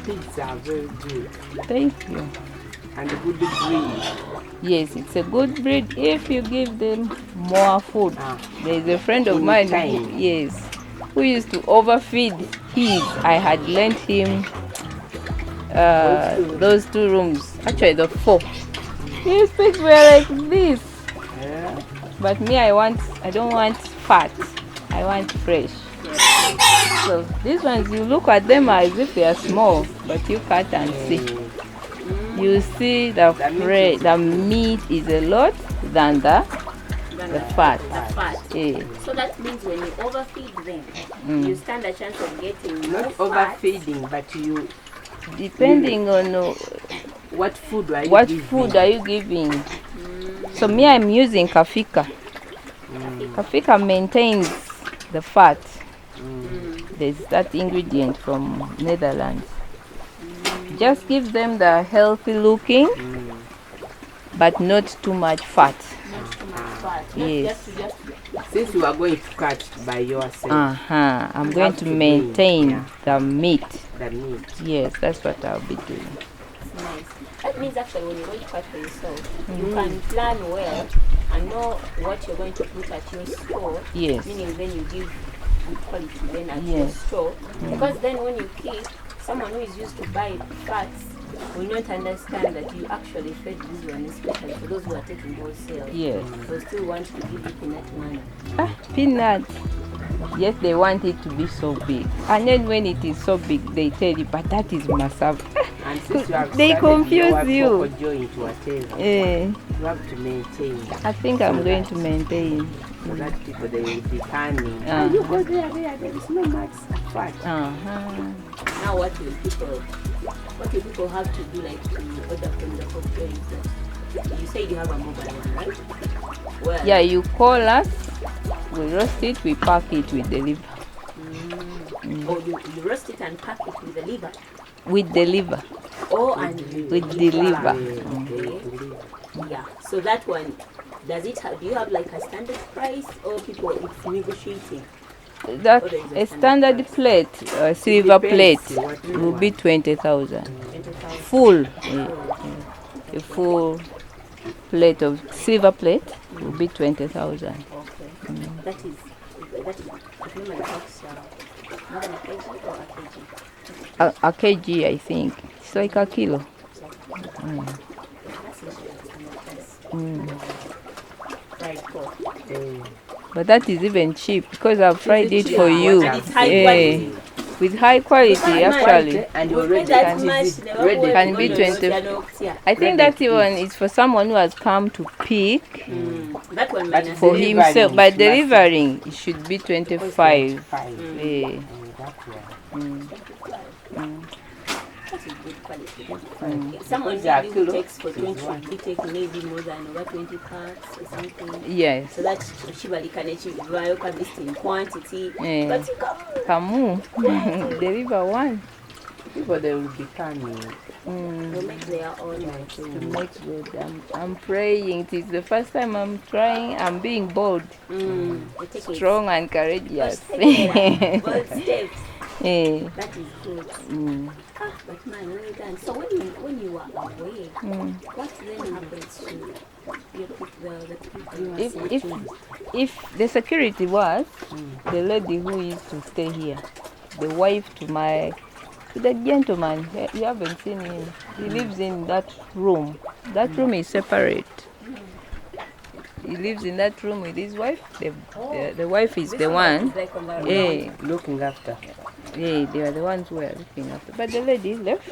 Pigs are very good. Thank you. And a good breed. Yes, it's a good breed if you give them more food. There is a friend of mine who used to overfeed his. I had lent him those 2 rooms, actually the 4. His pigs were like this. Yeah. But me, I don't want fat. I want fresh. So these ones, you look at them as if they are small, but you cut and see. You see the meat is a lot than the fat. Yeah. So that means when you overfeed them, you stand a chance of getting not overfeeding, but you depending on what food are you giving? So me, I'm using Kafika. Kafika maintains the fat. There's that ingredient from Netherlands. Just give them the healthy looking, but not too much fat. Yes. Since you are going to cut by yourself. I'm going to maintain the meat. The meat. Yes, that's what I'll be doing. Nice. That means actually when you're going to cut for yourself, you can plan well and know what you're going to put at your store. Yes. Meaning then you give good quality then at your store. Because then when you keep, someone who is used to buy fats will not understand that you actually fed this one, especially for those who are taking wholesale. Yes. They still want to give you peanut money. Peanut. Yes, they want it to be so big. And then when it is so big, they tell you, but that is massive. And since they confuse you. You have to maintain. I think I'm going to maintain. So that people, they will be coming. You go there is no much fat. Now what will people have to do, like to order from the hotel? You said you have a mobile one, right? Well, yeah, you call us, we roast it, we pack it, we deliver. Oh, you roast it and pack it with the liver? With the liver. Oh, and with the liver. Okay. Yeah, so that one, do you have like a standard price or people it's negotiating? That a standard plate, a silver plate, will be 20,000. Full, a full plate of silver plate will be 20,000. Okay. That is normally costs more than a kg or a kg? A kg, I think. It's like a kilo. Fried pork. But that is even cheap because I've fried it for you. And it's high quality. With high quality, actually. And you already can be 20. I think that one is for someone who has come to pick that one for himself. By delivering, it should be 25. That is good quality. If someone who takes for 20, he take maybe more than over 20 parts or something. Yes. So that Shibali can achieve in quantity. But you come deliver one. People, they will be coming. They'll make their own. To make good. I'm praying. It is the first time I'm trying. I'm being bold, strong and courageous. Bold steps. That is good. But man, well done. So when you are away, what then happens to your people? If the security was the lady who used to stay here, the wife to the gentleman, you haven't seen him. He lives in that room. That room is separate. He lives in that room with his wife. The wife is the one looking after. Yeah, they are the ones who are looking after. But the lady left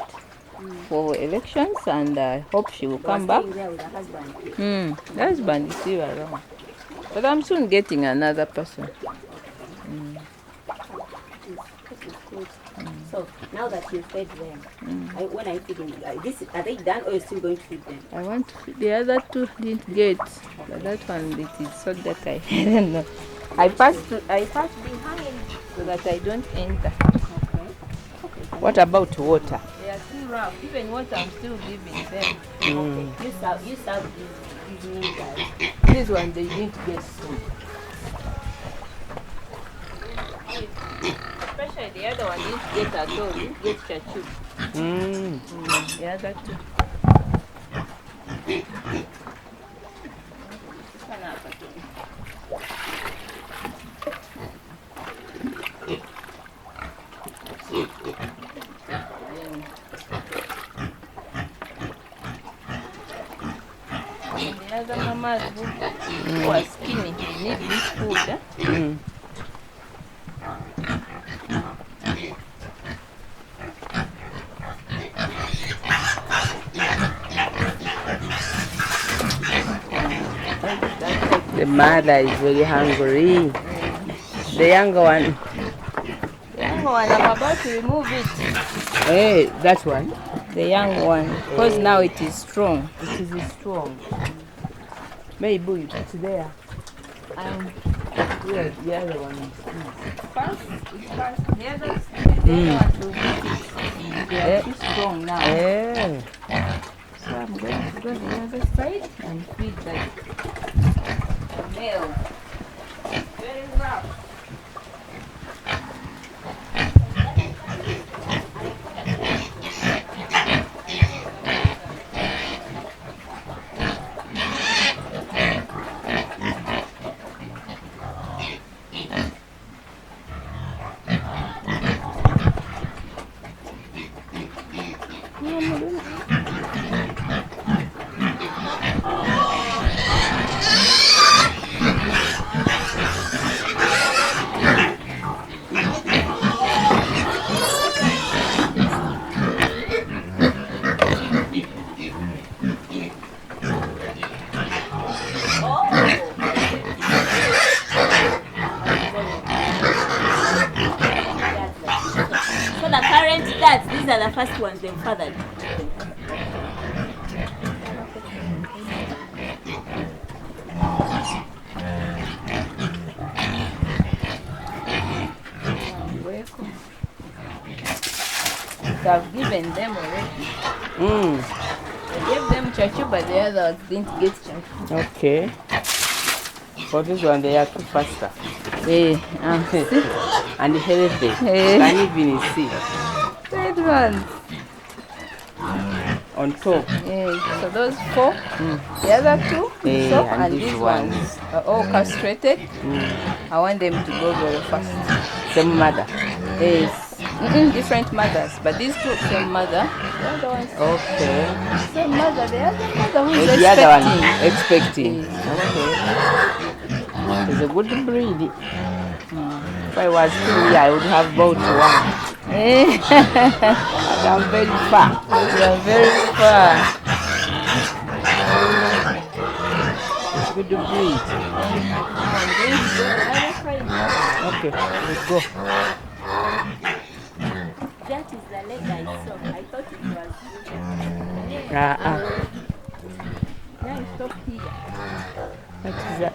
for elections, and I hope she will come back. The husband. The husband is still around. But I'm soon getting another person. So now that you fed them, when I feed them, are they done or are you still going to feed them? I want to feed the other 2 didn't get, but that one it is so that I don't know. I passed behind so that I don't enter. Okay. What about water? They are too rough. Even water I'm still giving them. Okay. You serve these new guys. This one they didn't get soon. Especially the other one didn't get at all. Didn't get chachu. The other two. The other mamas who are skinny need this food. The mother is very hungry. The younger one. The younger one, I'm about to remove it. Hey, that one. The young one, because now it is strong. It is strong. Maybe you put it there. Yeah, the other one is First, it's first. The other one will eat it. They are too strong now. Yeah. So I'm going to go the other side and feed the male. Very rough. So the current stats, these are the first ones they've fathered. I've given them already. I gave them chachu, but the others didn't get chachu. Okay. For this one, they are too faster. Hey, And healthy. Hey. Can even see red ones. on top. So those four, the other two, so, and and these these ones are all castrated. I want them to go very fast. Same mother. Yes. Different mothers, but these two same mother. The other ones Okay. same mother. The other mother who is The other one expecting. expecting. Okay. It's a good breed. If I was still here, I would have bought one. But I'm very far. You are very far. Good breed. Okay, let's go. That is the leg I saw. I thought it was. Now stop here. What is that?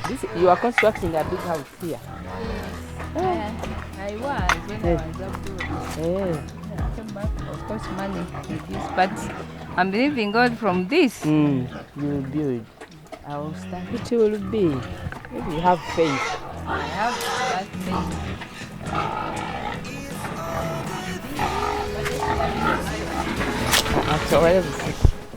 This, you are constructing a big house here. I was when I was abroad. I came back, of course, money with this, but I'm believing God from this. You will build. I will start. It will be. If you have faith. I have that faith. After all,